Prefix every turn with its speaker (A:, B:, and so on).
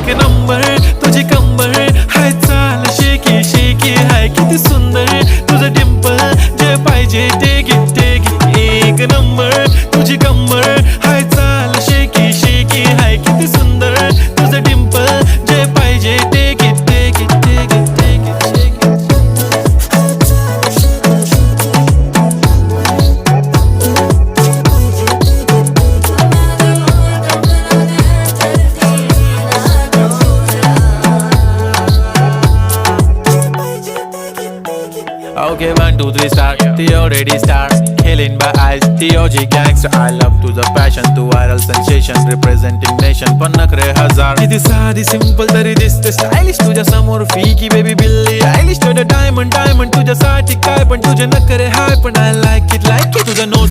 A: एक नंबर तुझी कंबर हाय चाल शेकी शेकी हाय किती सुंदर तुझं डिंपल जे पाहिजे ते घे एक नंबर तुझी कंबर हाय चाल शेकी शेकी हाय किती सुंदर तुझं डिंपल जे पाहिजे ते घे Okay, 1, 2, 3 start. The already start. Killing by eyes. The OG gangster. I love to the passion, to viral sensation, representing nation. पण नखरे हजार. किती साधी simple तरी दिसते stylish तुझ्या समोर फीकी baby बिल्ली. Stylish to the diamond तुझ्यासाठी काय पण तुझे नखरे हाय पण I like it तुझं नोट